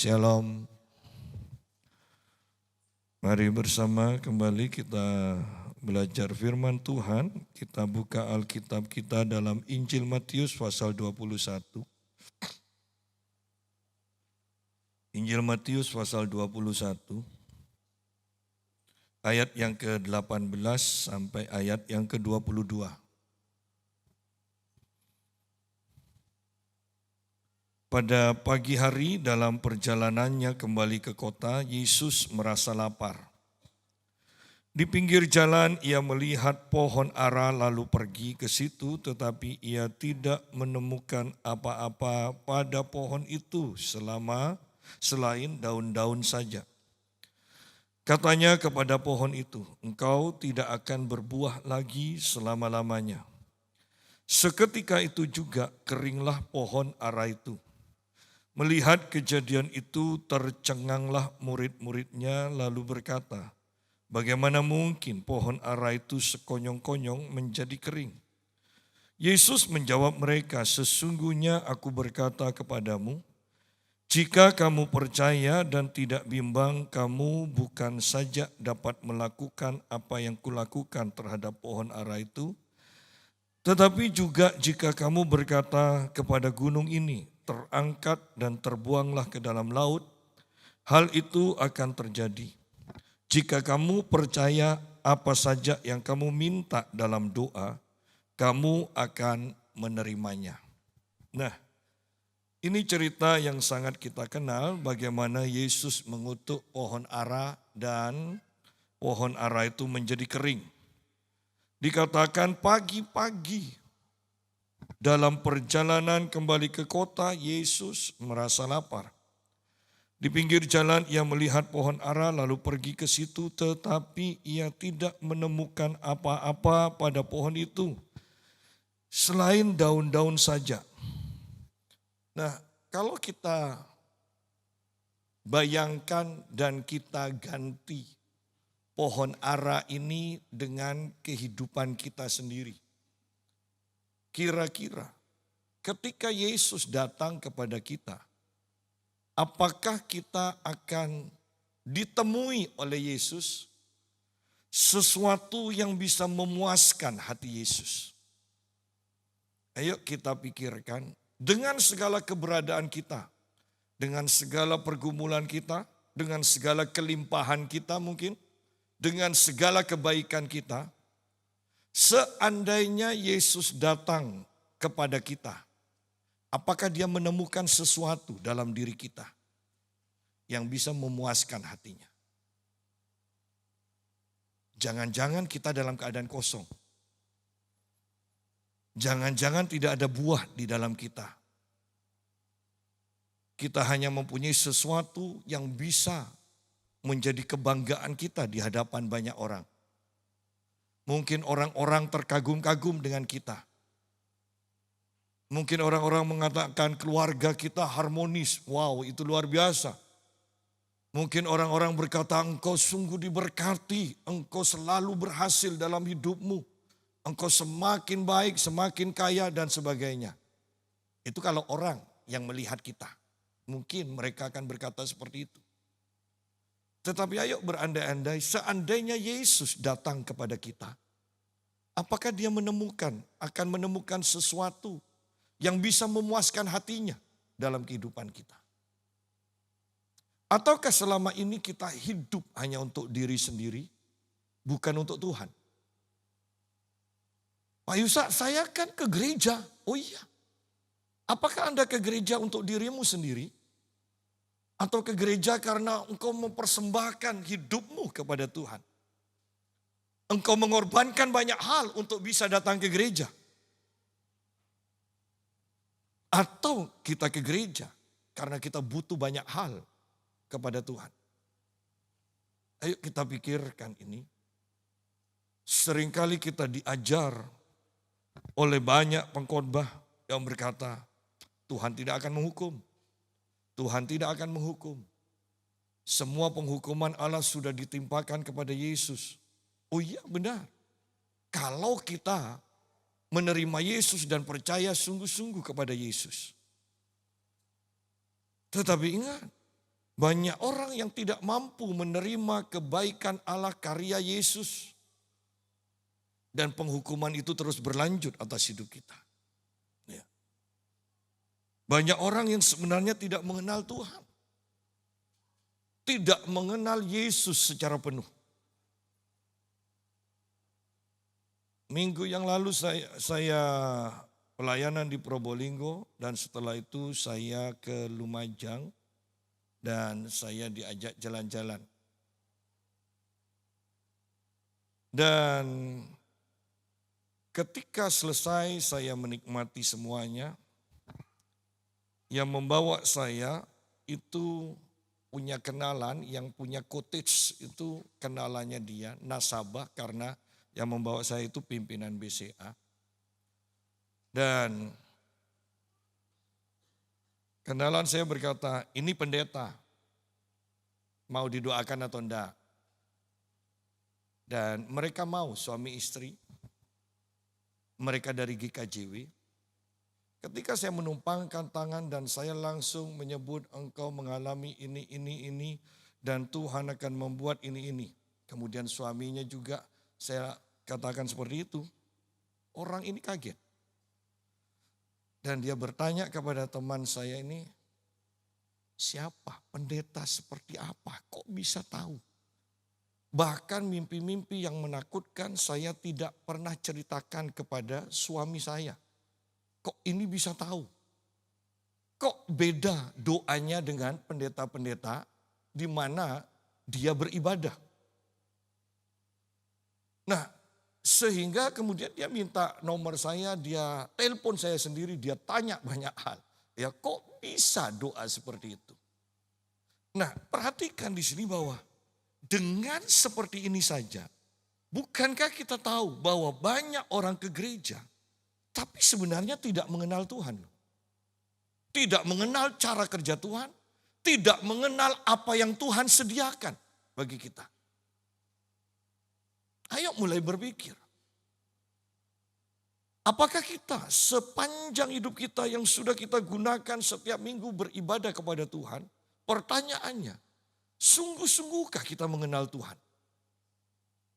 Shalom. Mari bersama kembali kita belajar firman Tuhan. Kita buka Alkitab kita dalam Injil Matius pasal 21. Injil Matius pasal 21. Ayat yang ke-18 sampai ayat yang ke-22. Pada pagi hari dalam perjalanannya kembali ke kota, Yesus merasa lapar. Di pinggir jalan ia melihat pohon ara lalu pergi ke situ, tetapi ia tidak menemukan apa-apa pada pohon itu selain daun-daun saja. Katanya kepada pohon itu, "Engkau tidak akan berbuah lagi selama-lamanya." Seketika itu juga keringlah pohon ara itu. Melihat kejadian itu tercenganglah murid-muridnya lalu berkata, "Bagaimana mungkin pohon ara itu sekonyong-konyong menjadi kering?" Yesus menjawab mereka, "Sesungguhnya aku berkata kepadamu, jika kamu percaya dan tidak bimbang, kamu bukan saja dapat melakukan apa yang kulakukan terhadap pohon ara itu, tetapi juga jika kamu berkata kepada gunung ini, terangkat dan terbuanglah ke dalam laut, hal itu akan terjadi. Jika kamu percaya apa saja yang kamu minta dalam doa, kamu akan menerimanya." Nah, ini cerita yang sangat kita kenal bagaimana Yesus mengutuk pohon ara dan pohon ara itu menjadi kering. Dikatakan pagi-pagi dalam perjalanan kembali ke kota, Yesus merasa lapar. Di pinggir jalan ia melihat pohon ara lalu pergi ke situ, tetapi ia tidak menemukan apa-apa pada pohon itu selain daun-daun saja. Nah, kalau kita bayangkan dan kita ganti pohon ara ini dengan kehidupan kita sendiri. Kira-kira ketika Yesus datang kepada kita, apakah kita akan ditemui oleh Yesus sesuatu yang bisa memuaskan hati Yesus? Ayo kita pikirkan, dengan segala keberadaan kita, dengan segala pergumulan kita, dengan segala kelimpahan kita mungkin, dengan segala kebaikan kita, seandainya Yesus datang kepada kita, apakah dia menemukan sesuatu dalam diri kita yang bisa memuaskan hatinya? Jangan-jangan kita dalam keadaan kosong. Jangan-jangan tidak ada buah di dalam kita. Kita hanya mempunyai sesuatu yang bisa menjadi kebanggaan kita di hadapan banyak orang. Mungkin orang-orang terkagum-kagum dengan kita. Mungkin orang-orang mengatakan keluarga kita harmonis. Wow, itu luar biasa. Mungkin orang-orang berkata, "Engkau sungguh diberkati, engkau selalu berhasil dalam hidupmu. Engkau semakin baik, semakin kaya dan sebagainya." Itu kalau orang yang melihat kita. Mungkin mereka akan berkata seperti itu. Tetapi ayo berandai-andai, seandainya Yesus datang kepada kita, apakah dia akan menemukan sesuatu yang bisa memuaskan hatinya dalam kehidupan kita? Ataukah selama ini kita hidup hanya untuk diri sendiri, bukan untuk Tuhan? "Pak Yusak, saya kan ke gereja." Oh iya. Apakah Anda ke gereja untuk dirimu sendiri? Atau ke gereja karena engkau mempersembahkan hidupmu kepada Tuhan? Engkau mengorbankan banyak hal untuk bisa datang ke gereja? Atau kita ke gereja karena kita butuh banyak hal kepada Tuhan? Ayo kita pikirkan ini. Seringkali kita diajar oleh banyak pengkhotbah yang berkata, Tuhan tidak akan menghukum. Tuhan tidak akan menghukum. Semua penghukuman Allah sudah ditimpakan kepada Yesus. Oh iya, benar. Kalau kita menerima Yesus dan percaya sungguh-sungguh kepada Yesus. Tetapi ingat, Banyak orang yang tidak mampu menerima kebaikan Allah karya Yesus. Dan penghukuman itu terus berlanjut atas hidup kita. Ya. Banyak orang yang sebenarnya tidak mengenal Tuhan. Tidak mengenal Yesus secara penuh. Minggu yang lalu saya pelayanan di Probolinggo dan setelah itu saya ke Lumajang dan saya diajak jalan-jalan. Dan ketika selesai saya menikmati semuanya, yang membawa saya itu punya kenalan, yang punya cottage itu kenalannya dia, nasabah, karena yang membawa saya itu pimpinan BCA. Dan kenalan saya berkata, ini pendeta, mau didoakan atau enggak? Dan mereka mau, suami istri. Mereka dari GKJW. Ketika saya menumpangkan tangan dan saya langsung menyebut engkau mengalami ini, dan Tuhan akan membuat ini. Kemudian suaminya juga saya katakan seperti itu. Orang ini kaget. Dan dia bertanya kepada teman saya ini, siapa? Pendeta seperti apa? Kok bisa tahu? Bahkan mimpi-mimpi yang menakutkan saya tidak pernah ceritakan kepada suami saya. Kok ini bisa tahu? Kok beda doanya dengan pendeta-pendeta di mana dia beribadah? Nah, sehingga kemudian dia minta nomor saya, dia telepon saya sendiri, dia tanya banyak hal. Ya, kok bisa doa seperti itu? Nah, perhatikan di sini bahwa dengan seperti ini saja, bukankah kita tahu bahwa banyak orang ke gereja, tapi sebenarnya tidak mengenal Tuhan. Tidak mengenal cara kerja Tuhan, tidak mengenal apa yang Tuhan sediakan bagi kita. Ayo mulai berpikir. Apakah kita sepanjang hidup kita yang sudah kita gunakan setiap minggu beribadah kepada Tuhan, pertanyaannya, sungguh-sungguhkah kita mengenal Tuhan?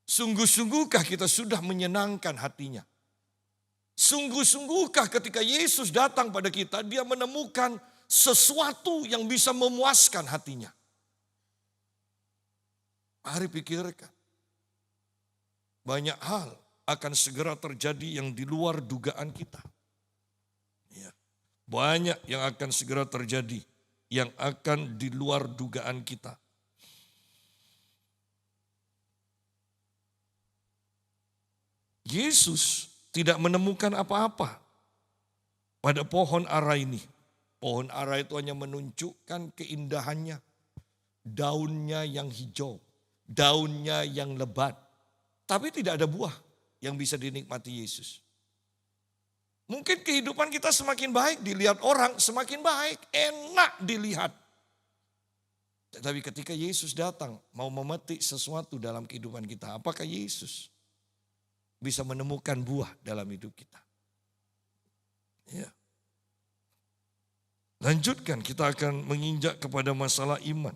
Sungguh-sungguhkah kita sudah menyenangkan hatinya? Sungguh-sungguhkah ketika Yesus datang pada kita, dia menemukan sesuatu yang bisa memuaskan hatinya? Mari pikirkan. Banyak hal akan segera terjadi yang di luar dugaan kita. Ya. Banyak yang akan segera terjadi yang akan di luar dugaan kita. Yesus tidak menemukan apa-apa pada pohon ara ini. Pohon ara itu hanya menunjukkan keindahannya. Daunnya yang hijau, daunnya yang lebat. Tapi tidak ada buah yang bisa dinikmati Yesus. Mungkin kehidupan kita semakin baik, dilihat orang semakin baik, enak dilihat. Tetapi ketika Yesus datang mau memetik sesuatu dalam kehidupan kita, apakah Yesus bisa menemukan buah dalam hidup kita? Ya. Lanjutkan, kita akan menginjak kepada masalah iman.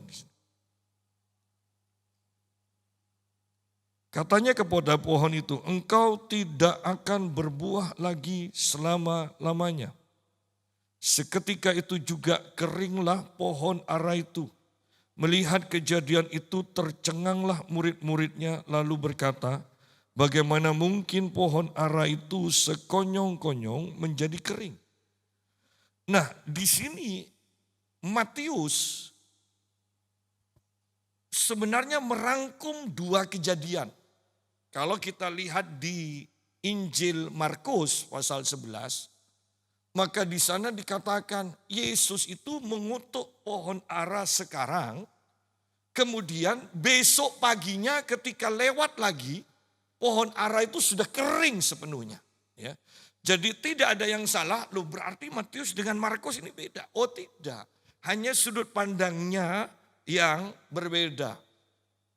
Katanya kepada pohon itu, engkau tidak akan berbuah lagi selama-lamanya. Seketika itu juga keringlah pohon ara itu. Melihat kejadian itu tercenganglah murid-muridnya lalu berkata, bagaimana mungkin pohon ara itu sekonyong-konyong menjadi kering? Nah, di sini Matius sebenarnya merangkum dua kejadian. Kalau kita lihat di Injil Markus pasal 11, maka di sana dikatakan Yesus itu mengutuk pohon ara sekarang, kemudian besok paginya ketika lewat lagi, pohon ara itu sudah kering sepenuhnya. Ya. Jadi tidak ada yang salah, loh berarti Matius dengan Markus ini beda. Oh tidak, hanya sudut pandangnya yang berbeda.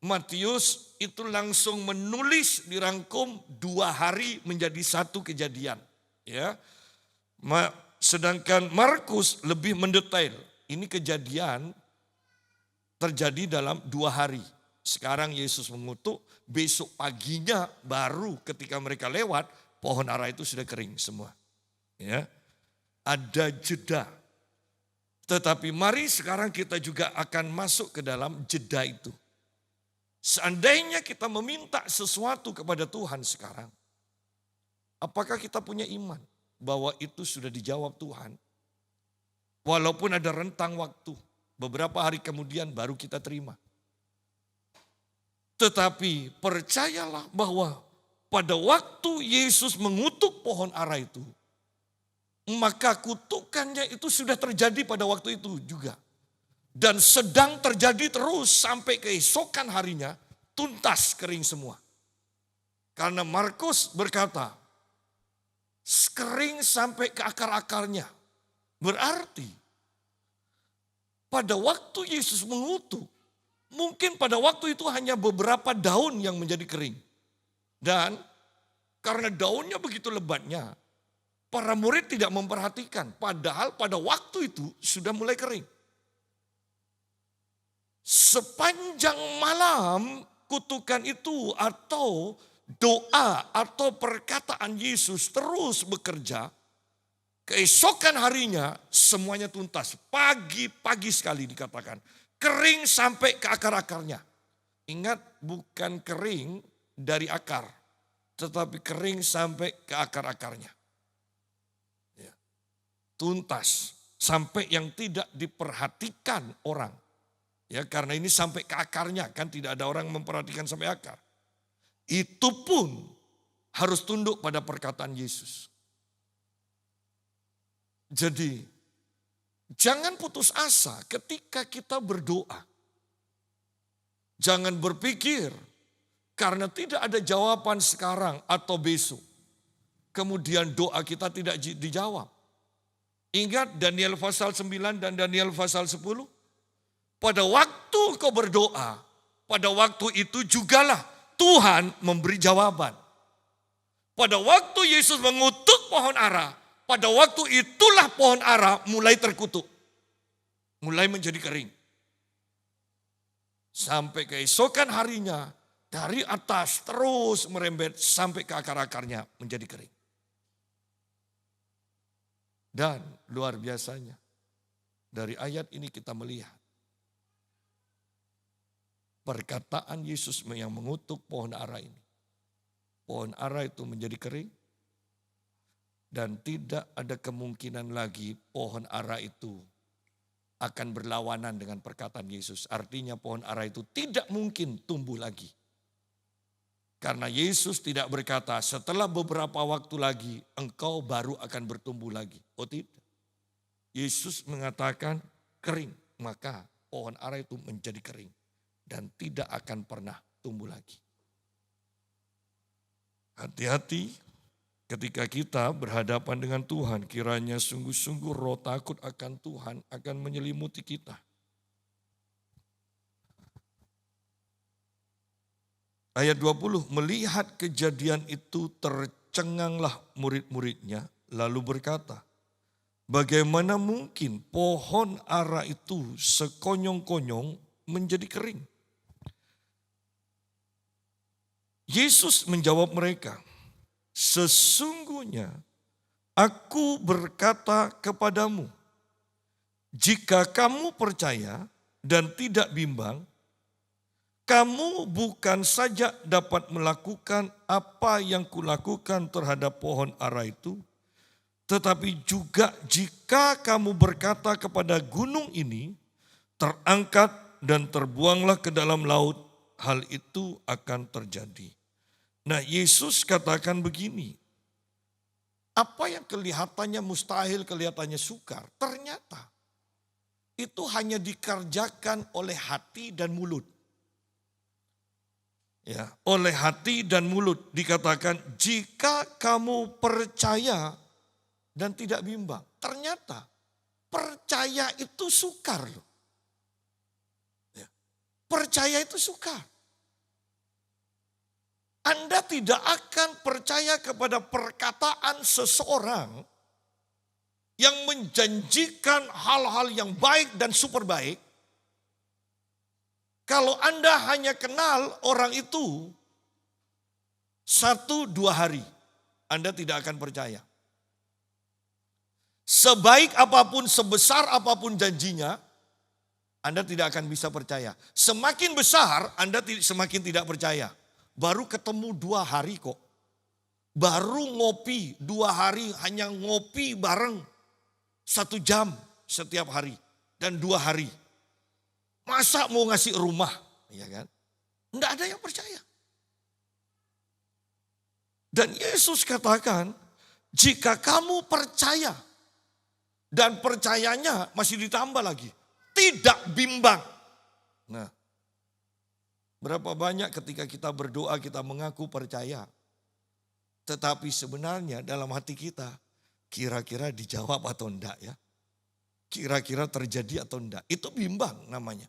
Matius itu langsung menulis dirangkum 2 hari menjadi satu kejadian. Ya. Sedangkan Markus lebih mendetail. Ini kejadian terjadi dalam 2 hari. Sekarang Yesus mengutuk, besok paginya baru ketika mereka lewat, pohon ara itu sudah kering semua. Ya, ada jeda. Tetapi mari sekarang kita juga akan masuk ke dalam jeda itu. Seandainya kita meminta sesuatu kepada Tuhan sekarang, apakah kita punya iman bahwa itu sudah dijawab Tuhan? Walaupun ada rentang waktu, beberapa hari kemudian baru kita terima. Tetapi percayalah bahwa pada waktu Yesus mengutuk pohon ara itu, maka kutukannya itu sudah terjadi pada waktu itu juga. Dan sedang terjadi terus sampai keesokan harinya tuntas kering semua. Karena Markus berkata, kering sampai ke akar-akarnya. Berarti pada waktu Yesus mengutuk, mungkin pada waktu itu hanya beberapa daun yang menjadi kering. Dan karena daunnya begitu lebatnya, para murid tidak memperhatikan. Padahal pada waktu itu sudah mulai kering. Sepanjang malam kutukan itu atau doa atau perkataan Yesus terus bekerja. Keesokan harinya semuanya tuntas. Pagi-pagi sekali dikatakan. Kering sampai ke akar-akarnya. Ingat, bukan kering dari akar. Tetapi kering sampai ke akar-akarnya. Tuntas sampai yang tidak diperhatikan orang. Ya, karena ini sampai ke akarnya, kan tidak ada orang memperhatikan sampai akar. Itu pun harus tunduk pada perkataan Yesus. Jadi jangan putus asa ketika kita berdoa. Jangan berpikir karena tidak ada jawaban sekarang atau besok. Kemudian doa kita tidak dijawab. Ingat Daniel pasal 9 dan Daniel pasal 10. Pada waktu kau berdoa, pada waktu itu jugalah Tuhan memberi jawaban. Pada waktu Yesus mengutuk pohon ara, pada waktu itulah pohon ara mulai terkutuk. Mulai menjadi kering. Sampai keesokan harinya, dari atas terus merembet sampai ke akar-akarnya menjadi kering. Dan luar biasanya, dari ayat ini kita melihat perkataan Yesus yang mengutuk pohon ara ini. Pohon ara itu menjadi kering dan tidak ada kemungkinan lagi pohon ara itu akan berlawanan dengan perkataan Yesus. Artinya pohon ara itu tidak mungkin tumbuh lagi. Karena Yesus tidak berkata setelah beberapa waktu lagi engkau baru akan bertumbuh lagi. Oh tidak. Yesus mengatakan kering. Maka pohon ara itu menjadi kering. Dan tidak akan pernah tumbuh lagi. Hati-hati ketika kita berhadapan dengan Tuhan. Kiranya sungguh-sungguh roh takut akan Tuhan akan menyelimuti kita. Ayat 20, melihat kejadian itu tercenganglah murid-muridnya lalu berkata, bagaimana mungkin pohon ara itu sekonyong-konyong menjadi kering? Yesus menjawab mereka, sesungguhnya aku berkata kepadamu, jika kamu percaya dan tidak bimbang, kamu bukan saja dapat melakukan apa yang kulakukan terhadap pohon ara itu, tetapi juga jika kamu berkata kepada gunung ini, terangkat dan terbuanglah ke dalam laut, hal itu akan terjadi. Nah, Yesus katakan begini, apa yang kelihatannya mustahil, kelihatannya sukar, ternyata itu hanya dikerjakan oleh hati dan mulut. Ya, oleh hati dan mulut dikatakan jika kamu percaya dan tidak bimbang. Ternyata percaya itu sukar loh. Ya, percaya itu sukar. Anda tidak akan percaya kepada perkataan seseorang yang menjanjikan hal-hal yang baik dan super baik Kalau Anda hanya kenal orang itu 1-2 hari, Anda tidak akan percaya. Sebaik apapun, sebesar apapun janjinya, Anda tidak akan bisa percaya. Semakin besar, Anda semakin tidak percaya. Baru ketemu 2 hari kok. Baru ngopi 2 hari, hanya ngopi bareng 1 jam setiap hari. Dan 2 hari. Masa mau ngasih rumah? Ya kan? Enggak ada yang percaya. Dan Yesus katakan, jika kamu percaya, dan percayanya masih ditambah lagi, tidak bimbang. Nah, berapa banyak ketika kita berdoa kita mengaku percaya. Tetapi sebenarnya dalam hati kita, kira-kira dijawab atau enggak ya. Kira-kira terjadi atau enggak. Itu bimbang namanya.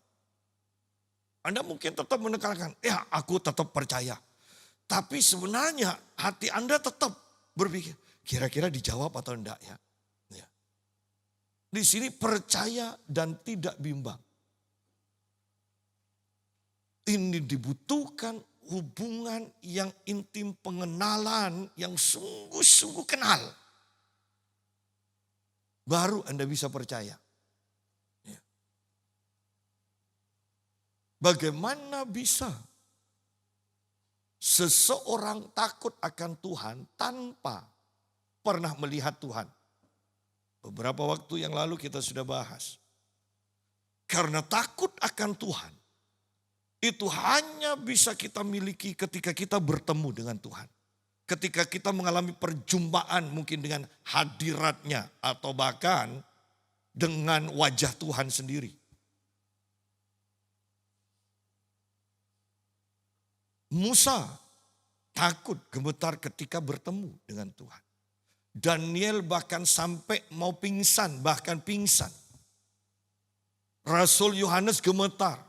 Anda mungkin tetap menekankan, ya aku tetap percaya. Tapi sebenarnya hati Anda tetap berpikir, kira-kira dijawab atau enggak ya. Ya. Di sini percaya dan tidak bimbang. Ini dibutuhkan hubungan yang intim, pengenalan yang sungguh-sungguh kenal. Baru Anda bisa percaya. Ya. Bagaimana bisa seseorang takut akan Tuhan tanpa pernah melihat Tuhan? Beberapa waktu yang lalu kita sudah bahas. Karena takut akan Tuhan, itu hanya bisa kita miliki ketika kita bertemu dengan Tuhan. Ketika kita mengalami perjumpaan mungkin dengan hadiratnya atau bahkan dengan wajah Tuhan sendiri. Musa takut gemetar ketika bertemu dengan Tuhan. Daniel bahkan sampai mau pingsan, bahkan pingsan. Rasul Yohanes gemetar.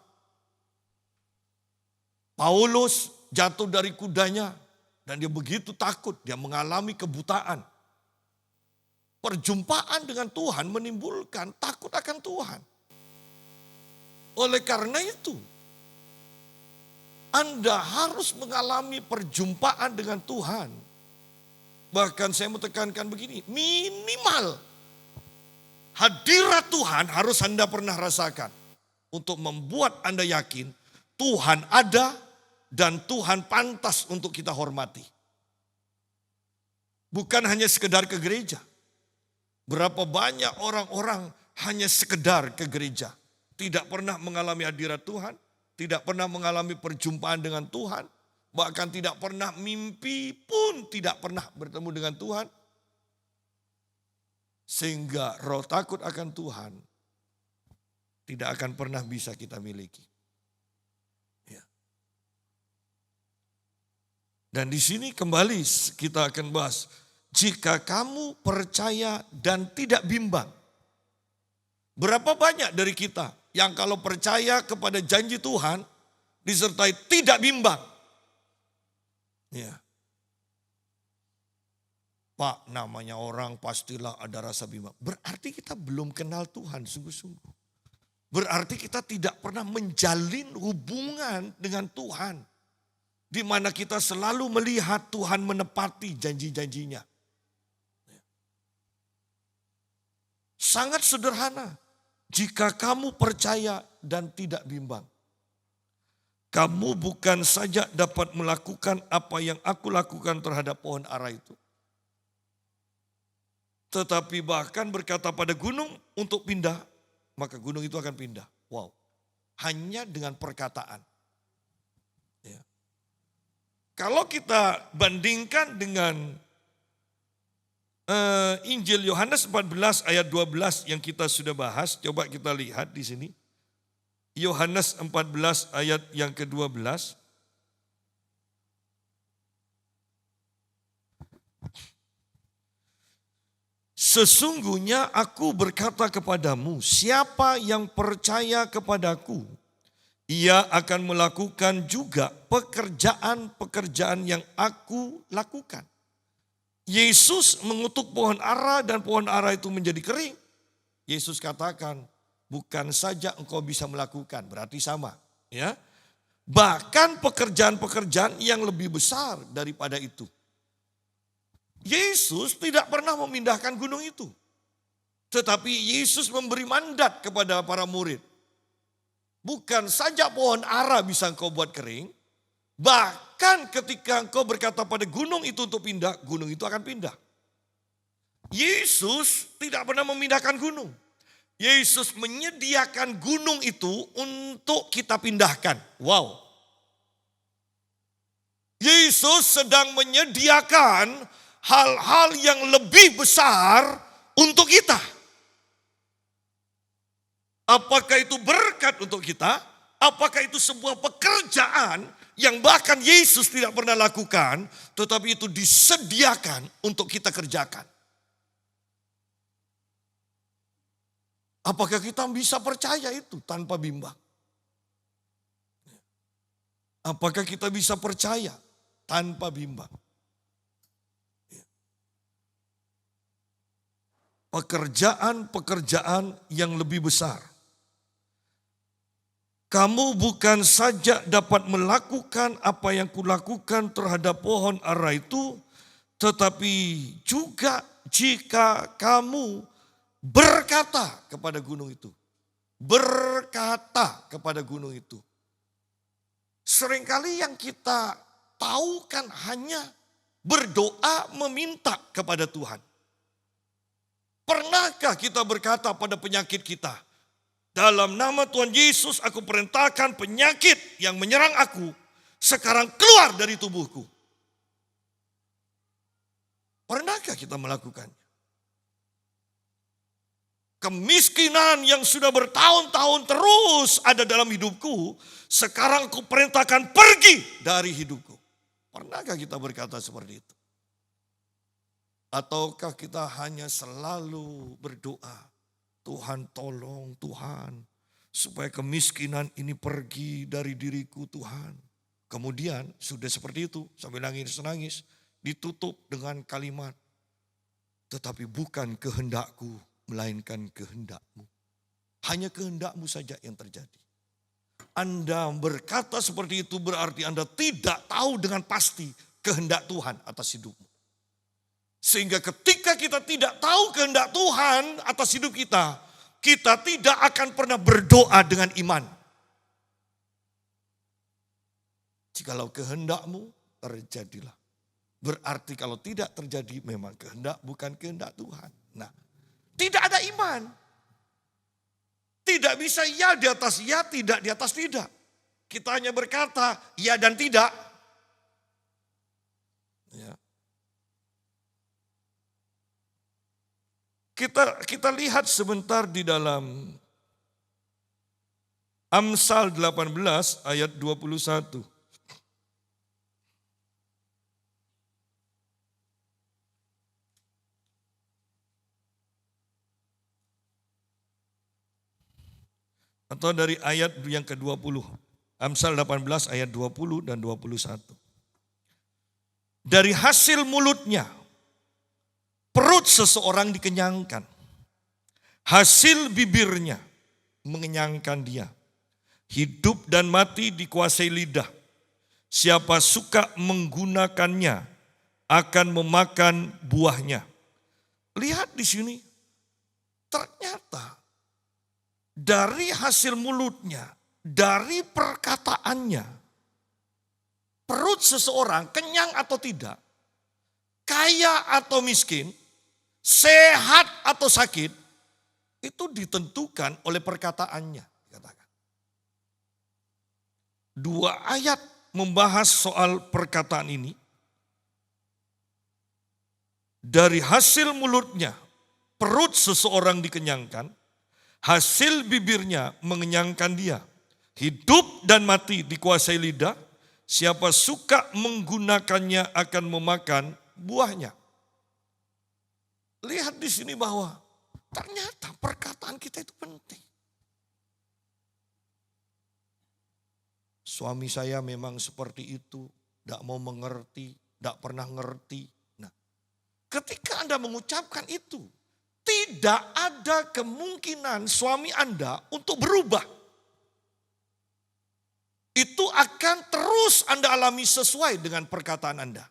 Paulus jatuh dari kudanya dan dia begitu takut, dia mengalami kebutaan. Perjumpaan dengan Tuhan menimbulkan takut akan Tuhan. Oleh karena itu, Anda harus mengalami perjumpaan dengan Tuhan. Bahkan saya mau tekankan begini, minimal hadirat Tuhan harus Anda pernah rasakan. Untuk membuat Anda yakin Tuhan ada dan Tuhan pantas untuk kita hormati. Bukan hanya sekedar ke gereja. Berapa banyak orang-orang hanya sekedar ke gereja. Tidak pernah mengalami hadirat Tuhan. Tidak pernah mengalami perjumpaan dengan Tuhan. Bahkan tidak pernah mimpi pun tidak pernah bertemu dengan Tuhan. Sehingga roh takut akan Tuhan tidak akan pernah bisa kita miliki. Ya. Dan di sini kembali kita akan bahas. Jika kamu percaya dan tidak bimbang. Berapa banyak dari kita yang kalau percaya kepada janji Tuhan disertai tidak bimbang. Ya. Pak, namanya orang pastilah ada rasa bimbang. Berarti kita belum kenal Tuhan sungguh-sungguh. Berarti kita tidak pernah menjalin hubungan dengan Tuhan. Di mana kita selalu melihat Tuhan menepati janji-janjinya. Sangat sederhana. Jika kamu percaya dan tidak bimbang. Kamu bukan saja dapat melakukan apa yang aku lakukan terhadap pohon ara itu. Tetapi bahkan berkata pada gunung untuk pindah, maka gunung itu akan pindah. Wow, hanya dengan perkataan. Ya. Kalau kita bandingkan dengan Injil Yohanes 14 ayat 12 yang kita sudah bahas, coba kita lihat di sini. Yohanes 14 ayat yang ke-12. Sesungguhnya aku berkata kepadamu, siapa yang percaya kepadaku, ia akan melakukan juga pekerjaan-pekerjaan yang aku lakukan. Yesus mengutuk pohon ara dan pohon ara itu menjadi kering. Yesus katakan, bukan saja engkau bisa melakukan, berarti sama. Ya, bahkan pekerjaan-pekerjaan yang lebih besar daripada itu. Yesus tidak pernah memindahkan gunung itu. Tetapi Yesus memberi mandat kepada para murid. Bukan saja pohon ara bisa engkau buat kering. Bahkan ketika engkau berkata pada gunung itu untuk pindah, gunung itu akan pindah. Yesus tidak pernah memindahkan gunung. Yesus menyediakan gunung itu untuk kita pindahkan. Wow. Yesus sedang menyediakan hal-hal yang lebih besar untuk kita. Apakah itu berkat untuk kita? Apakah itu sebuah pekerjaan yang bahkan Yesus tidak pernah lakukan, tetapi itu disediakan untuk kita kerjakan? Apakah kita bisa percaya itu tanpa bimbang? Apakah kita bisa percaya tanpa bimbang? Pekerjaan-pekerjaan yang lebih besar. Kamu bukan saja dapat melakukan apa yang kulakukan terhadap pohon ara itu, tetapi juga jika kamu berkata kepada gunung itu. Berkata kepada gunung itu. Seringkali yang kita tahu kan hanya berdoa meminta kepada Tuhan. Pernahkah kita berkata pada penyakit kita, dalam nama Tuhan Yesus aku perintahkan penyakit yang menyerang aku sekarang keluar dari tubuhku. Pernahkah kita melakukannya? Kemiskinan yang sudah bertahun-tahun terus ada dalam hidupku, sekarang aku perintahkan pergi dari hidupku. Pernahkah kita berkata seperti itu? Ataukah kita hanya selalu berdoa, Tuhan tolong Tuhan, supaya kemiskinan ini pergi dari diriku Tuhan. Kemudian sudah seperti itu sambil nangis-nangis, ditutup dengan kalimat, tetapi bukan kehendakku, melainkan kehendak-Mu. Hanya kehendak-Mu saja yang terjadi. Anda berkata seperti itu berarti Anda tidak tahu dengan pasti kehendak Tuhan atas hidupmu. Sehingga ketika kita tidak tahu kehendak Tuhan atas hidup kita, kita tidak akan pernah berdoa dengan iman. Jikalau kehendak-Mu, terjadilah. Berarti kalau tidak terjadi memang kehendak bukan kehendak Tuhan. Nah, tidak ada iman. Tidak bisa ya di atas ya, tidak di atas tidak. Kita hanya berkata ya dan tidak. Ya. Kita lihat sebentar di dalam Amsal 18 ayat 21. Atau dari ayat yang ke-20. Amsal 18 ayat 20 dan 21. Dari hasil mulutnya perut seseorang dikenyangkan. Hasil bibirnya mengenyangkan dia. Hidup dan mati dikuasai lidah. Siapa suka menggunakannya akan memakan buahnya. Lihat di sini. Ternyata dari hasil mulutnya, dari perkataannya, perut seseorang kenyang atau tidak, kaya atau miskin, sehat atau sakit, itu ditentukan oleh perkataannya. Dikatakan. 2 ayat membahas soal perkataan ini. Dari hasil mulutnya, perut seseorang dikenyangkan, hasil bibirnya mengenyangkan dia. Hidup dan mati dikuasai lidah. Siapa suka menggunakannya akan memakan buahnya. Lihat di sini bahwa ternyata perkataan kita itu penting. Suami saya memang seperti itu. Tidak mau mengerti, tidak pernah ngerti. Nah, ketika Anda mengucapkan itu, tidak ada kemungkinan suami Anda untuk berubah. itu akan terus Anda alami sesuai dengan perkataan Anda.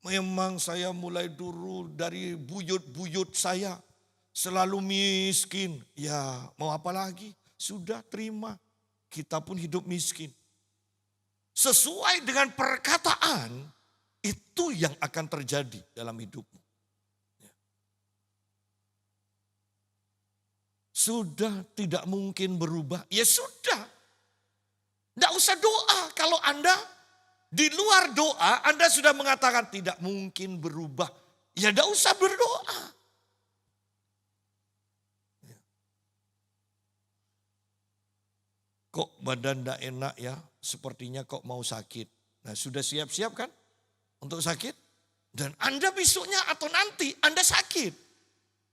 Memang saya mulai dulu dari buyut-buyut saya selalu miskin. Ya mau apa lagi? Sudah terima. Kita pun hidup miskin. Sesuai dengan perkataan itu yang akan terjadi dalam hidupmu. Sudah tidak mungkin berubah. Ya sudah. Tidak usah doa kalau Anda di luar doa, Anda sudah mengatakan tidak mungkin berubah. Ya tidak usah berdoa. Kok badan tidak enak ya, sepertinya kok mau sakit. Nah sudah siap-siap kan untuk sakit? Dan Anda besoknya atau nanti Anda sakit.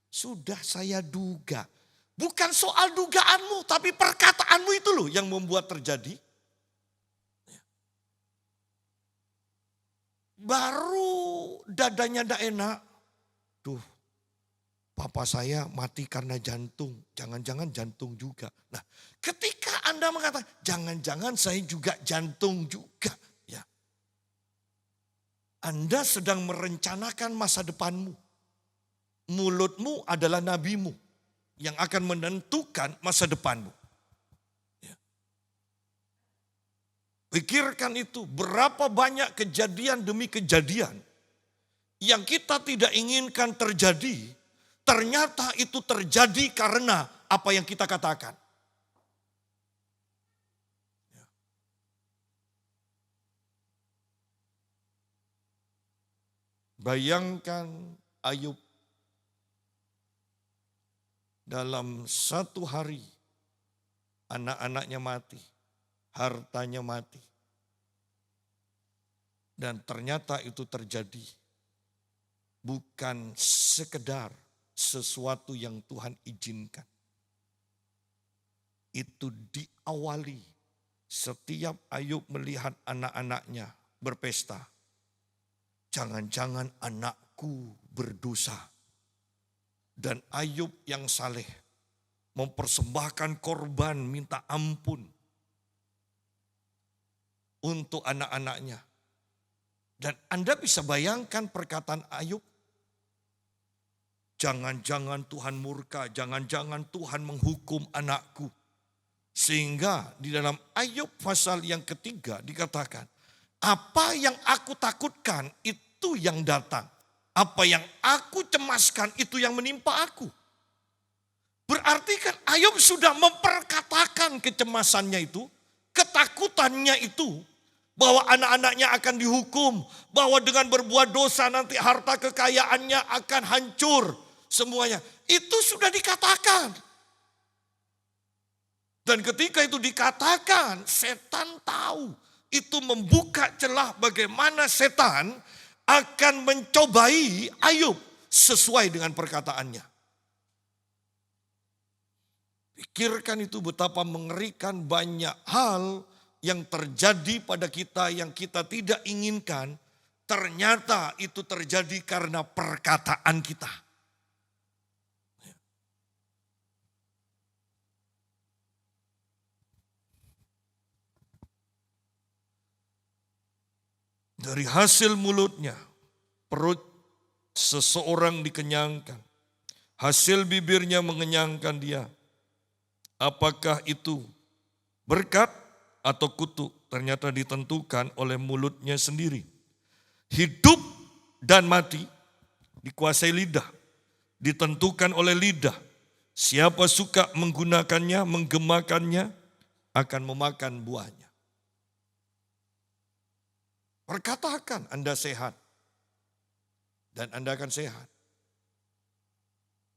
Sudah saya duga. Bukan soal dugaanmu, tapi perkataanmu itu loh yang membuat terjadi. Baru dadanya tidak enak. Tuh, papa saya mati karena jantung. Jangan-jangan jantung juga. Nah, ketika Anda mengatakan, jangan-jangan saya juga jantung juga. Ya, Anda sedang merencanakan masa depanmu. Mulutmu adalah nabimu yang akan menentukan masa depanmu. Pikirkan itu, berapa banyak kejadian demi kejadian yang kita tidak inginkan terjadi, ternyata itu terjadi karena apa yang kita katakan. Bayangkan Ayub dalam satu hari anak-anaknya mati. Hartanya mati. Dan ternyata itu terjadi bukan sekedar sesuatu yang Tuhan izinkan. Itu diawali setiap Ayub melihat anak-anaknya berpesta. Jangan-jangan anakku berdosa. Dan Ayub yang saleh mempersembahkan korban minta ampun untuk anak-anaknya. Dan Anda bisa bayangkan perkataan Ayub. Jangan-jangan Tuhan murka, jangan-jangan Tuhan menghukum anakku. Sehingga di dalam Ayub pasal yang ketiga dikatakan, apa yang aku takutkan itu yang datang. Apa yang aku cemaskan itu yang menimpa aku. Berarti kan Ayub sudah memperkatakan kecemasannya itu, ketakutannya itu, bahwa anak-anaknya akan dihukum, bahwa dengan berbuat dosa nanti harta kekayaannya akan hancur semuanya. Itu sudah dikatakan. Dan ketika itu dikatakan, setan tahu. Itu membuka celah bagaimana setan akan mencobai Ayub sesuai dengan perkataannya. Pikirkan itu betapa mengerikan banyak hal yang terjadi pada kita yang kita tidak inginkan, ternyata itu terjadi karena perkataan kita. Dari hasil mulutnya, perut seseorang dikenyangkan. Hasil bibirnya mengenyangkan dia. Apakah itu berkat atau kutuk? Ternyata ditentukan oleh mulutnya sendiri. Hidup dan mati dikuasai lidah. Ditentukan oleh lidah. Siapa suka menggunakannya, menggemakannya, akan memakan buahnya. Perkatakan Anda sehat. Dan Anda akan sehat.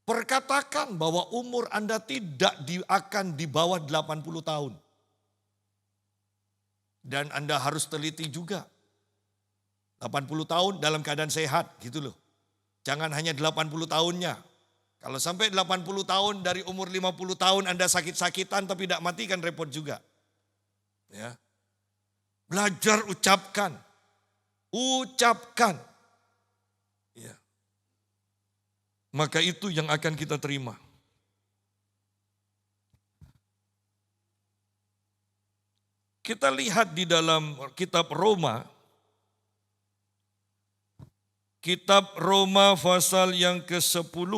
Perkatakan bahwa umur Anda tidak akan di bawah 80 tahun. Dan Anda harus teliti juga. 80 tahun dalam keadaan sehat gitu loh. Jangan hanya 80 tahunnya. Kalau sampai 80 tahun dari umur 50 tahun Anda sakit-sakitan tapi tidak mati kan repot juga. Ya. Belajar ucapkan. Ucapkan. Ya. Maka itu yang akan kita terima. Kita lihat di dalam kitab Roma, pasal yang ke-10,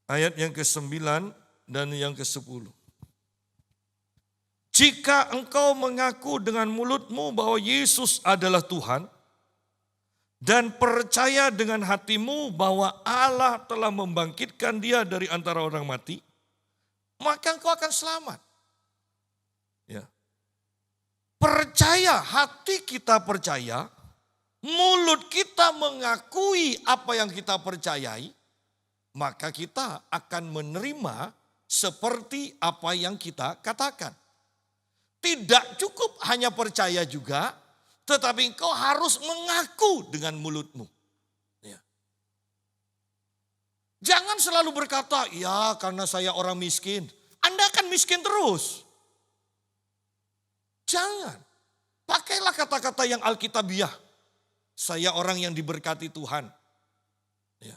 ayat yang ke-9 dan yang ke-10. Jika engkau mengaku dengan mulutmu bahwa Yesus adalah Tuhan, dan percaya dengan hatimu bahwa Allah telah membangkitkan dia dari antara orang mati, maka engkau akan selamat. Ya. Percaya, hati kita percaya, mulut kita mengakui apa yang kita percayai, maka kita akan menerima seperti apa yang kita katakan. Tidak cukup hanya percaya juga, tetapi engkau harus mengaku dengan mulutmu. Ya. Jangan selalu berkata, ya karena saya orang miskin. Anda akan miskin terus. Jangan. Pakailah kata-kata yang alkitabiah. Saya orang yang diberkati Tuhan. Ya.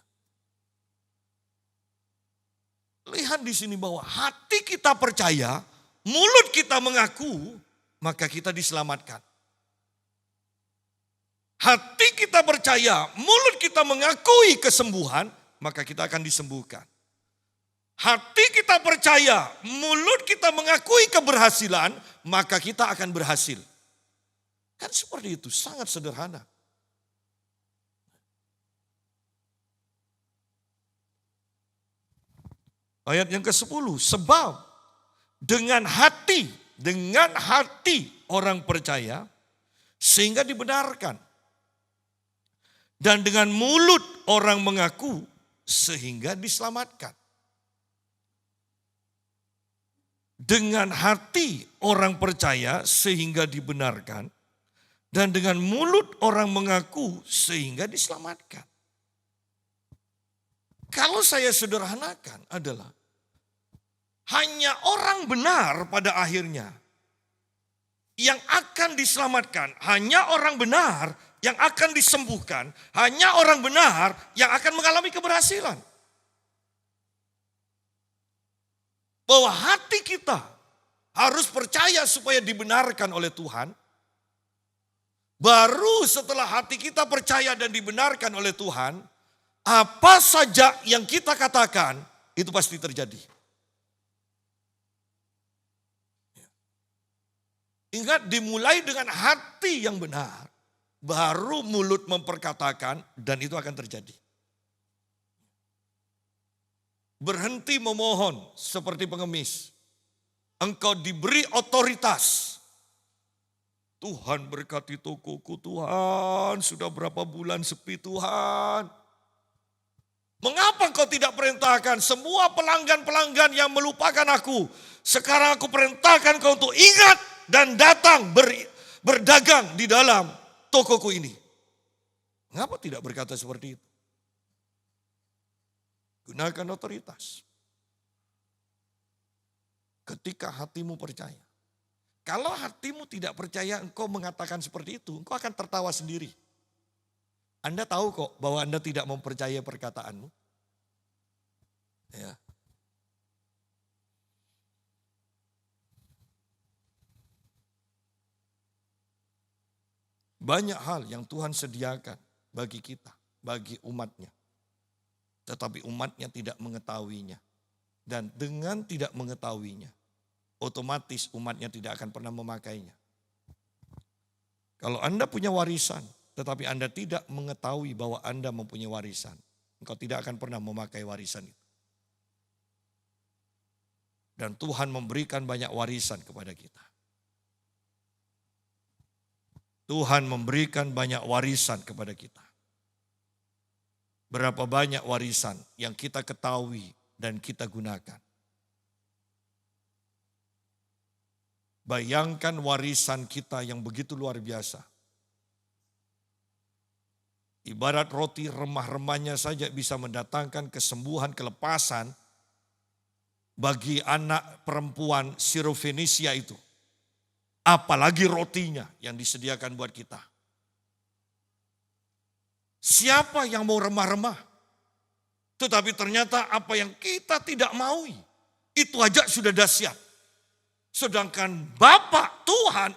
Lihat di sini bahwa hati kita percaya, mulut kita mengaku, maka kita diselamatkan. Hati kita percaya, mulut kita mengakui kesembuhan, maka kita akan disembuhkan. Hati kita percaya, mulut kita mengakui keberhasilan, maka kita akan berhasil. Kan seperti itu, sangat sederhana. Ayat yang ke-10, sebab dengan hati orang percaya sehingga dibenarkan. Dan dengan mulut orang mengaku sehingga diselamatkan. Dengan hati orang percaya sehingga dibenarkan. Dan dengan mulut orang mengaku sehingga diselamatkan. Kalau saya sederhanakan adalah hanya orang benar pada akhirnya yang akan diselamatkan. Hanya orang benar yang akan disembuhkan. Hanya orang benar yang akan mengalami keberhasilan. Bahwa hati kita harus percaya supaya dibenarkan oleh Tuhan. Baru setelah hati kita percaya dan dibenarkan oleh Tuhan, apa saja yang kita katakan itu pasti terjadi. Ingat, dimulai dengan hati yang benar, baru mulut memperkatakan dan itu akan terjadi. Berhenti memohon seperti pengemis. Engkau diberi otoritas. Tuhan berkati tokoku, Tuhan sudah berapa bulan sepi Tuhan. Mengapa kau tidak perintahkan semua pelanggan-pelanggan yang melupakan aku. Sekarang aku perintahkan kau untuk ingat dan datang berdagang di dalam tokoku ini. Mengapa tidak berkata seperti itu? Gunakan otoritas. Ketika hatimu percaya. Kalau hatimu tidak percaya engkau mengatakan seperti itu, engkau akan tertawa sendiri. Anda tahu kok bahwa Anda tidak mempercayai perkataanmu. Ya. Banyak hal yang Tuhan sediakan bagi kita, bagi umatnya. Tetapi umatnya tidak mengetahuinya. Dan dengan tidak mengetahuinya, otomatis umatnya tidak akan pernah memakainya. Kalau Anda punya warisan, tetapi Anda tidak mengetahui bahwa Anda mempunyai warisan, engkau tidak akan pernah memakai warisan itu. Dan Tuhan memberikan banyak warisan kepada kita. Tuhan memberikan banyak warisan kepada kita. Berapa banyak warisan yang kita ketahui dan kita gunakan. Bayangkan warisan kita yang begitu luar biasa. Ibarat roti remah-remahnya saja bisa mendatangkan kesembuhan, kelepasan bagi anak perempuan Sirofenisia itu. Apalagi rotinya yang disediakan buat kita. Siapa yang mau remah-remah? Tetapi ternyata apa yang kita tidak maui, itu aja sudah dahsyat. Sedangkan Bapa Tuhan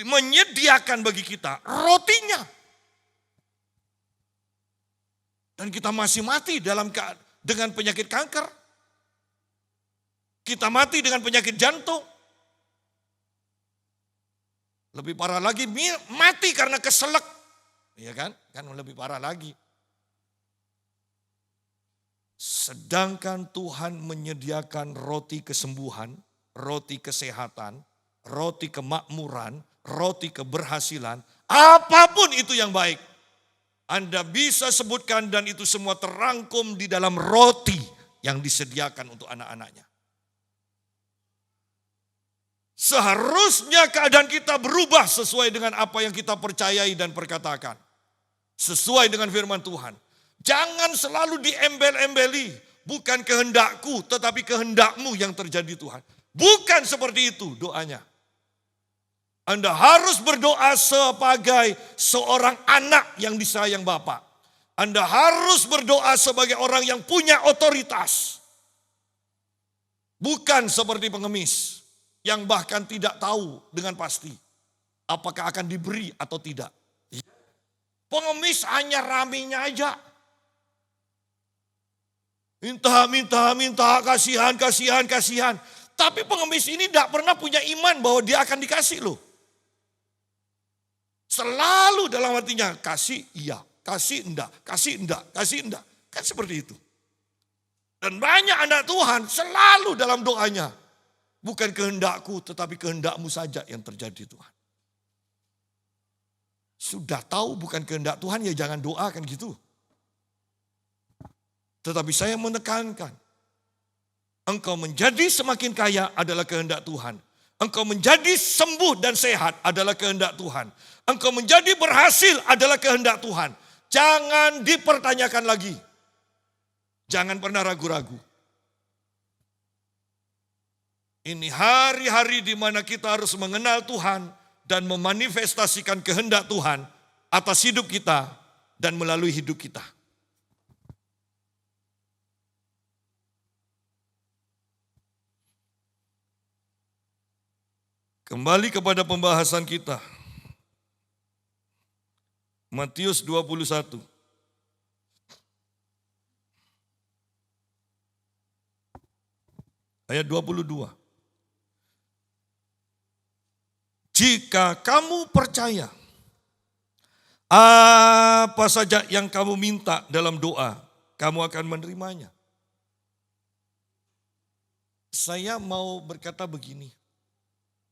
menyediakan bagi kita rotinya. Dan kita masih mati dengan penyakit kanker. Kita mati dengan penyakit jantung. Lebih parah lagi mati karena keselak. Iya kan? Kan lebih parah lagi. Sedangkan Tuhan menyediakan roti kesembuhan, roti kesehatan, roti kemakmuran, roti keberhasilan, apapun itu yang baik. Anda bisa sebutkan dan itu semua terangkum di dalam roti yang disediakan untuk anak-anaknya. Seharusnya keadaan kita berubah sesuai dengan apa yang kita percayai dan perkatakan. Sesuai dengan firman Tuhan. Jangan selalu diembel-embeli. Bukan kehendakku tetapi kehendakmu yang terjadi Tuhan. Bukan seperti itu doanya. Anda harus berdoa sebagai seorang anak yang disayang Bapa. Anda harus berdoa sebagai orang yang punya otoritas. Bukan seperti pengemis yang bahkan tidak tahu dengan pasti apakah akan diberi atau tidak. Pengemis hanya raminya aja. Minta, kasihan. Tapi pengemis ini tidak pernah punya iman bahwa dia akan dikasih loh. Selalu dalam hatinya kasih iya, kasih enggak. Kan seperti itu. Dan banyak anak Tuhan selalu dalam doanya. Bukan kehendakku tetapi kehendakmu saja yang terjadi Tuhan. Sudah tahu bukan kehendak Tuhan ya jangan doa kan gitu. Tetapi saya menekankan. Engkau menjadi semakin kaya adalah kehendak Tuhan. Engkau menjadi sembuh dan sehat adalah kehendak Tuhan. Engkau menjadi berhasil adalah kehendak Tuhan. Jangan dipertanyakan lagi. Jangan pernah ragu-ragu. Ini hari-hari di mana kita harus mengenal Tuhan dan memanifestasikan kehendak Tuhan atas hidup kita dan melalui hidup kita. Kembali kepada pembahasan kita. Matius 21. Ayat 22. Jika kamu percaya, apa saja yang kamu minta dalam doa, kamu akan menerimanya. Saya mau berkata begini.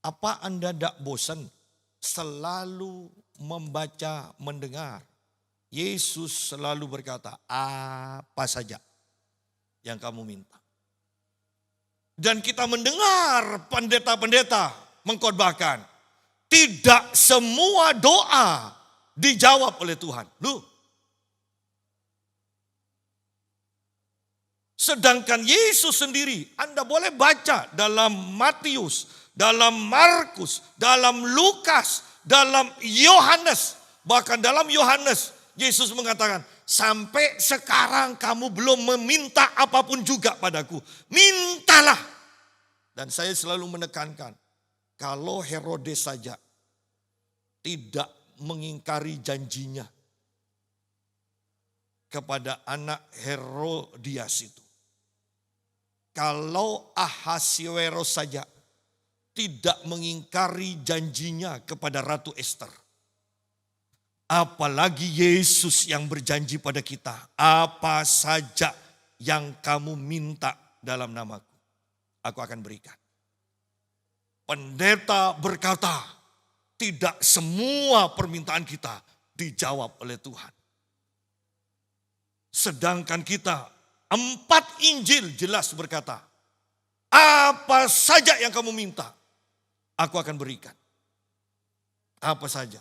Apa Anda tidak bosan selalu membaca, mendengar? Yesus selalu berkata, apa saja yang kamu minta. Dan kita mendengar pendeta-pendeta mengkhotbahkan, tidak semua doa dijawab oleh Tuhan. Loh. Sedangkan Yesus sendiri, Anda boleh baca dalam Matius, dalam Markus, dalam Lukas, dalam Yohanes. Bahkan dalam Yohanes, Yesus mengatakan, sampai sekarang kamu belum meminta apapun juga padaku. Mintalah. Dan saya selalu menekankan, kalau Herodes saja tidak mengingkari janjinya kepada anak Herodias itu. Kalau Ahasiweros saja tidak mengingkari janjinya kepada Ratu Esther. Apalagi Yesus yang berjanji pada kita, apa saja yang kamu minta dalam namaku, aku akan berikan. Pendeta berkata, tidak semua permintaan kita dijawab oleh Tuhan. Sedangkan kita, 4 Injil jelas berkata, apa saja yang kamu minta, aku akan berikan. Apa saja.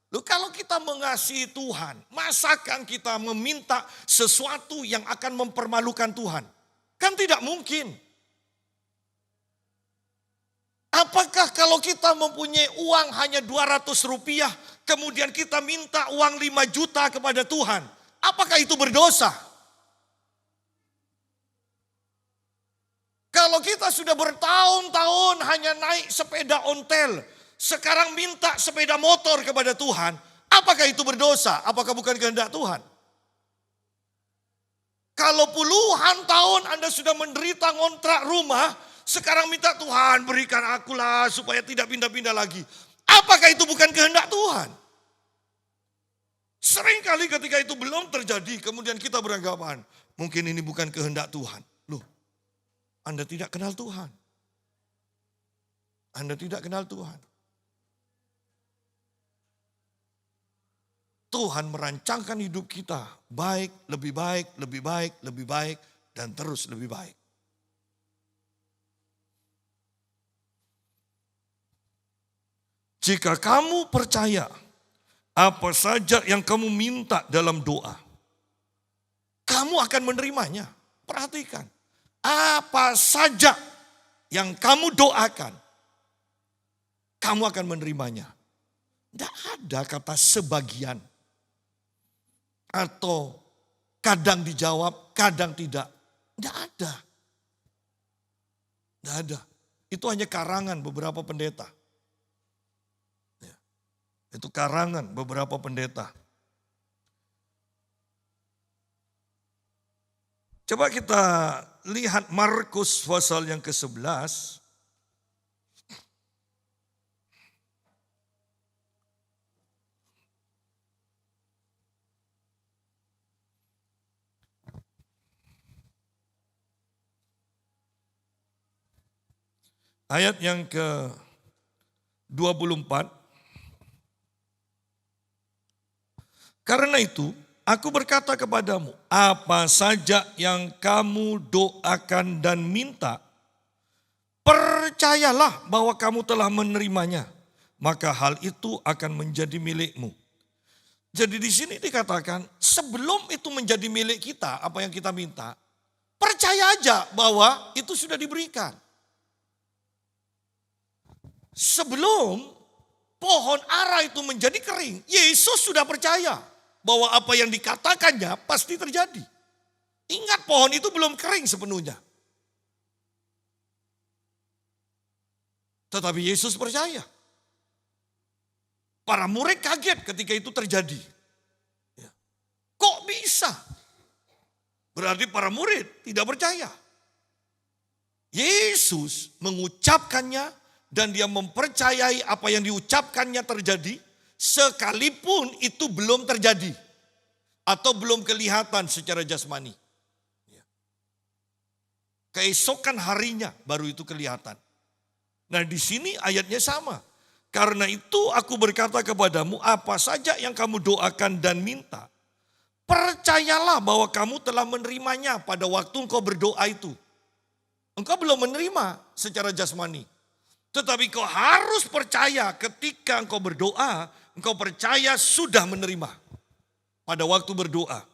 Loh, kalau kita mengasihi Tuhan, masakan kita meminta sesuatu yang akan mempermalukan Tuhan? Kan tidak mungkin. Apakah kalau kita mempunyai uang hanya 200 rupiah, kemudian kita minta uang 5 juta kepada Tuhan, apakah itu berdosa? Kalau kita sudah bertahun-tahun hanya naik sepeda ontel, sekarang minta sepeda motor kepada Tuhan, apakah itu berdosa? Apakah bukan kehendak Tuhan? Kalau puluhan tahun Anda sudah menderita ngontrak rumah, sekarang minta Tuhan berikan akulah supaya tidak pindah-pindah lagi. Apakah itu bukan kehendak Tuhan? Seringkali ketika itu belum terjadi, kemudian kita beranggapan, mungkin ini bukan kehendak Tuhan. Loh, Anda tidak kenal Tuhan. Anda tidak kenal Tuhan. Tuhan merancangkan hidup kita baik, lebih baik, lebih baik, lebih baik, dan terus lebih baik. Jika kamu percaya apa saja yang kamu minta dalam doa, kamu akan menerimanya. Perhatikan, apa saja yang kamu doakan, kamu akan menerimanya. Tidak ada kata sebagian. Atau kadang dijawab, kadang tidak. Tidak ada. Tidak ada. Itu hanya karangan beberapa pendeta. Ya. Itu karangan beberapa pendeta. Coba kita lihat Markus pasal yang ke-11. Ayat yang ke-24. Karena itu, aku berkata kepadamu, apa saja yang kamu doakan dan minta, percayalah bahwa kamu telah menerimanya, maka hal itu akan menjadi milikmu. Jadi di sini dikatakan, sebelum itu menjadi milik kita, apa yang kita minta, percaya aja bahwa itu sudah diberikan. Sebelum pohon ara itu menjadi kering, Yesus sudah percaya bahwa apa yang dikatakannya pasti terjadi. Ingat, pohon itu belum kering sepenuhnya. Tetapi Yesus percaya. Para murid kaget ketika itu terjadi. Ya. Kok bisa? Berarti para murid tidak percaya. Yesus mengucapkannya dan dia mempercayai apa yang diucapkannya terjadi, sekalipun itu belum terjadi atau belum kelihatan secara jasmani. Keesokan harinya baru itu kelihatan. Nah, di sini ayatnya sama. Karena itu aku berkata kepadamu, apa saja yang kamu doakan dan minta, percayalah bahwa kamu telah menerimanya pada waktu engkau berdoa itu. Engkau belum menerima secara jasmani. Tetapi kau harus percaya ketika engkau berdoa, engkau percaya sudah menerima pada waktu berdoa.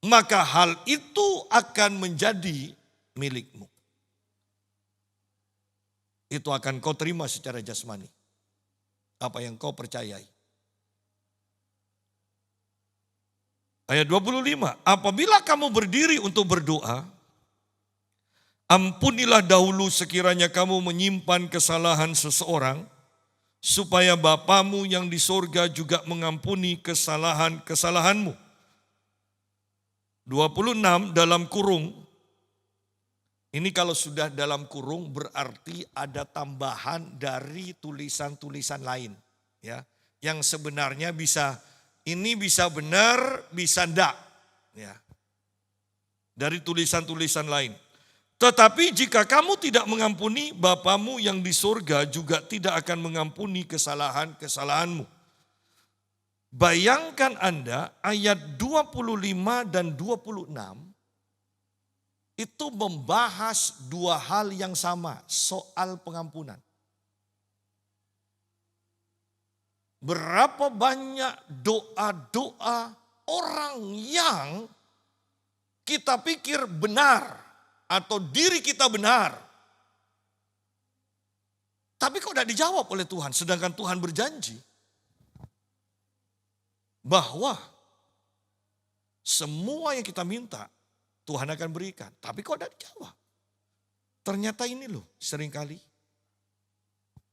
Maka hal itu akan menjadi milikmu. Itu akan kau terima secara jasmani. Apa yang kau percayai. Ayat 25, apabila kamu berdiri untuk berdoa, ampunilah dahulu sekiranya kamu menyimpan kesalahan seseorang, supaya Bapamu yang di sorga juga mengampuni kesalahan-kesalahanmu. 26 dalam kurung, ini kalau sudah dalam kurung berarti ada tambahan dari tulisan-tulisan lain. Ya, yang sebenarnya ini bisa benar, bisa enggak. Ya, dari tulisan-tulisan lain. Tetapi jika kamu tidak mengampuni, Bapamu yang di surga juga tidak akan mengampuni kesalahan-kesalahanmu. Bayangkan Anda ayat 25 dan 26 itu membahas dua hal yang sama, soal pengampunan. Berapa banyak doa-doa orang yang kita pikir benar, atau diri kita benar. Tapi kok tidak dijawab oleh Tuhan, sedangkan Tuhan berjanji bahwa semua yang kita minta Tuhan akan berikan. Tapi kok tidak dijawab. Ternyata ini loh seringkali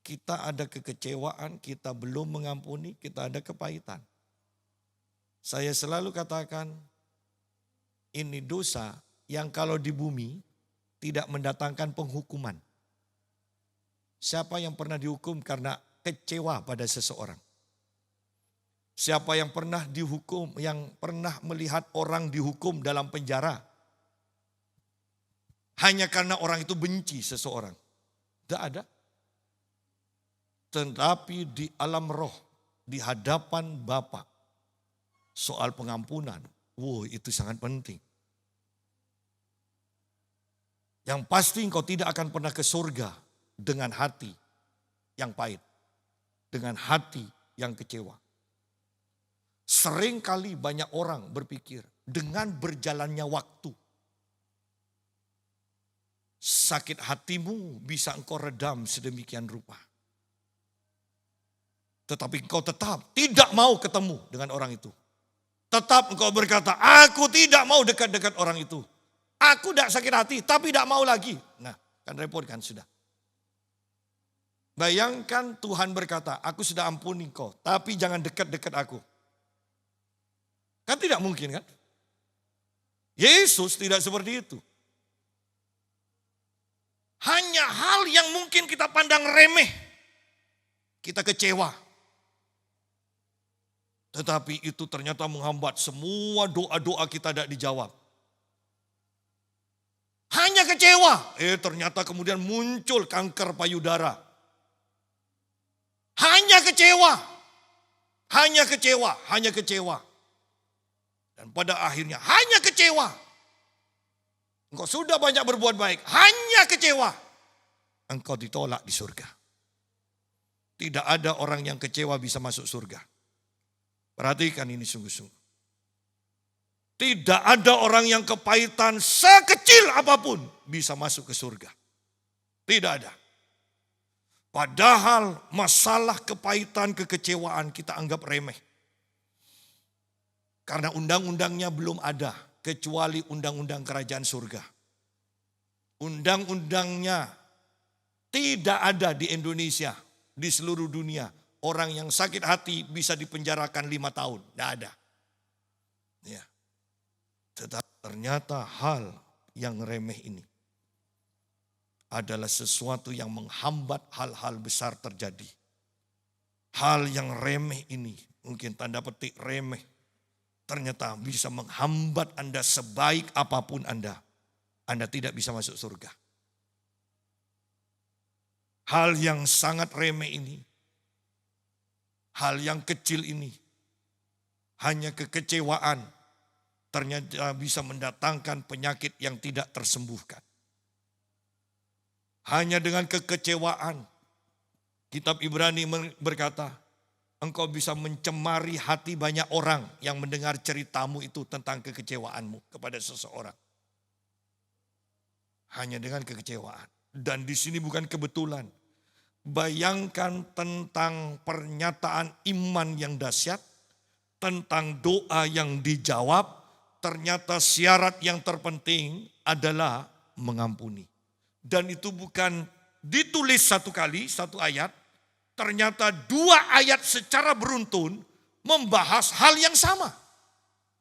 kita ada kekecewaan, kita belum mengampuni, kita ada kepahitan. Saya selalu katakan ini dosa yang kalau di bumi tidak mendatangkan penghukuman. Siapa yang pernah dihukum karena kecewa pada seseorang? Siapa yang pernah dihukum, yang pernah melihat orang dihukum dalam penjara? Hanya karena orang itu benci seseorang. Tidak ada. Tetapi di alam roh, di hadapan Bapa, soal pengampunan, itu sangat penting. Yang pasti engkau tidak akan pernah ke surga dengan hati yang pahit, dengan hati yang kecewa. Seringkali banyak orang berpikir dengan berjalannya waktu, sakit hatimu bisa engkau redam sedemikian rupa. Tetapi engkau tetap tidak mau ketemu dengan orang itu. Tetap engkau berkata, aku tidak mau dekat-dekat orang itu. Aku tidak sakit hati, tapi tidak mau lagi. Nah, kan repot kan sudah. Bayangkan Tuhan berkata, aku sudah ampuni kau, tapi jangan dekat-dekat aku. Kan tidak mungkin kan? Yesus tidak seperti itu. Hanya hal yang mungkin kita pandang remeh, kita kecewa. Tetapi itu ternyata menghambat semua doa-doa kita tidak dijawab. Hanya kecewa, ternyata kemudian muncul kanker payudara. Hanya kecewa, hanya kecewa, hanya kecewa. Dan pada akhirnya hanya kecewa. Engkau sudah banyak berbuat baik, hanya kecewa. Engkau ditolak di surga. Tidak ada orang yang kecewa bisa masuk surga. Perhatikan ini sungguh-sungguh. Tidak ada orang yang kepahitan sekecil apapun bisa masuk ke surga. Tidak ada. Padahal masalah kepahitan, kekecewaan kita anggap remeh. Karena undang-undangnya belum ada kecuali undang-undang kerajaan surga. Undang-undangnya tidak ada di Indonesia, di seluruh dunia. Orang yang sakit hati bisa dipenjarakan 5 tahun, tidak ada. Ya. Tetapi ternyata hal yang remeh ini adalah sesuatu yang menghambat hal-hal besar terjadi. Hal yang remeh ini, mungkin tanda petik remeh, ternyata bisa menghambat Anda sebaik apapun Anda. Anda tidak bisa masuk surga. Hal yang sangat remeh ini, hal yang kecil ini, hanya kekecewaan, ternyata bisa mendatangkan penyakit yang tidak tersembuhkan. Hanya dengan kekecewaan, kitab Ibrani berkata, engkau bisa mencemari hati banyak orang yang mendengar ceritamu itu tentang kekecewaanmu kepada seseorang. Hanya dengan kekecewaan. Dan di sini bukan kebetulan. Bayangkan tentang pernyataan iman yang dahsyat, tentang doa yang dijawab, ternyata syarat yang terpenting adalah mengampuni. Dan itu bukan ditulis satu kali, satu ayat. Ternyata 2 ayat secara beruntun membahas hal yang sama.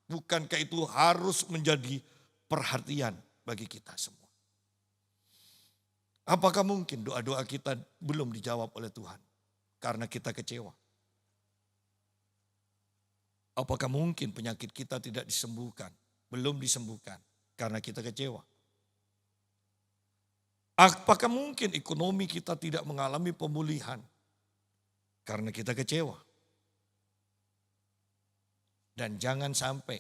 Bukankah itu harus menjadi perhatian bagi kita semua? Apakah mungkin doa-doa kita belum dijawab oleh Tuhan karena kita kecewa? Apakah mungkin penyakit kita tidak disembuhkan, belum disembuhkan karena kita kecewa? Apakah mungkin ekonomi kita tidak mengalami pemulihan karena kita kecewa? Dan jangan sampai,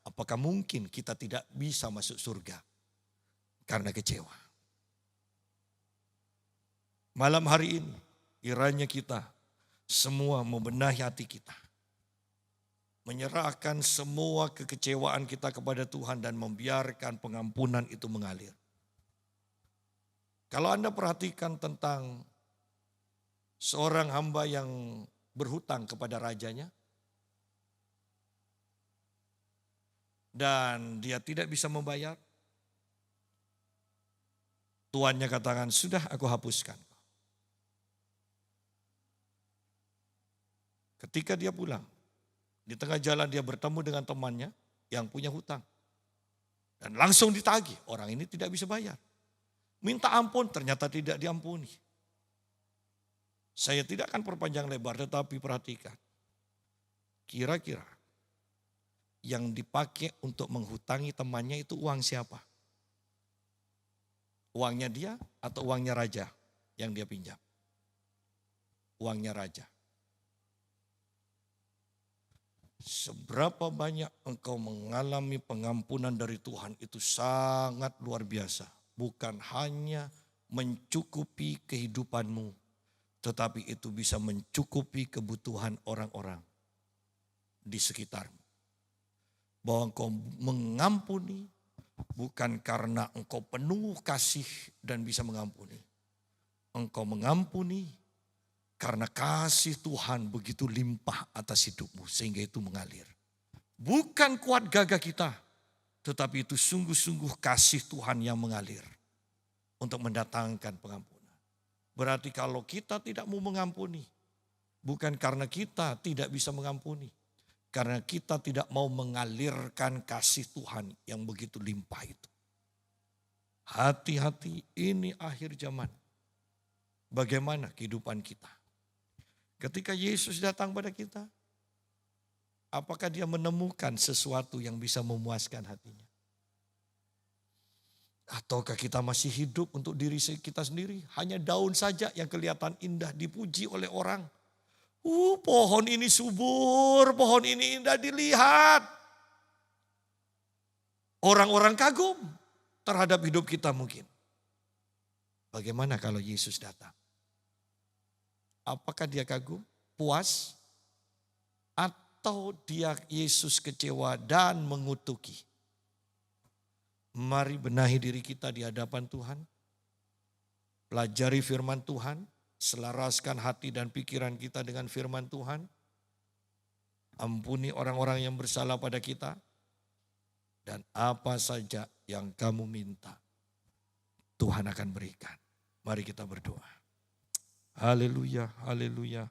apakah mungkin kita tidak bisa masuk surga karena kecewa? Malam hari ini, kiranya kita semua membenahi hati kita. Menyerahkan semua kekecewaan kita kepada Tuhan dan membiarkan pengampunan itu mengalir. Kalau Anda perhatikan tentang seorang hamba yang berhutang kepada rajanya, dan dia tidak bisa membayar, tuannya katakan, sudah aku hapuskan. Ketika dia pulang, di tengah jalan dia bertemu dengan temannya yang punya hutang. Dan langsung ditagih, orang ini tidak bisa bayar. Minta ampun, ternyata tidak diampuni. Saya tidak akan perpanjang lebar, tetapi perhatikan. Kira-kira yang dipakai untuk menghutangi temannya itu uang siapa? Uangnya dia atau uangnya raja yang dia pinjam? Uangnya raja. Seberapa banyak engkau mengalami pengampunan dari Tuhan itu sangat luar biasa. Bukan hanya mencukupi kehidupanmu, tetapi itu bisa mencukupi kebutuhan orang-orang di sekitarmu. Bahwa engkau mengampuni bukan karena engkau penuh kasih dan bisa mengampuni. Engkau mengampuni karena kasih Tuhan begitu limpah atas hidupmu sehingga itu mengalir. Bukan kuat gagah kita, tetapi itu sungguh-sungguh kasih Tuhan yang mengalir untuk mendatangkan pengampunan. Berarti kalau kita tidak mau mengampuni, bukan karena kita tidak bisa mengampuni, karena kita tidak mau mengalirkan kasih Tuhan yang begitu limpah itu. Hati-hati, ini akhir zaman. Bagaimana kehidupan kita? Ketika Yesus datang pada kita, apakah dia menemukan sesuatu yang bisa memuaskan hatinya? Ataukah kita masih hidup untuk diri kita sendiri? Hanya daun saja yang kelihatan indah dipuji oleh orang. Pohon ini subur, pohon ini indah dilihat. Orang-orang kagum terhadap hidup kita mungkin. Bagaimana kalau Yesus datang? Apakah dia kagum, puas, atau dia Yesus kecewa dan mengutuki? Mari benahi diri kita di hadapan Tuhan. Pelajari firman Tuhan, selaraskan hati dan pikiran kita dengan firman Tuhan. Ampuni orang-orang yang bersalah pada kita. Dan apa saja yang kamu minta, Tuhan akan berikan. Mari kita berdoa. Haleluya, haleluya.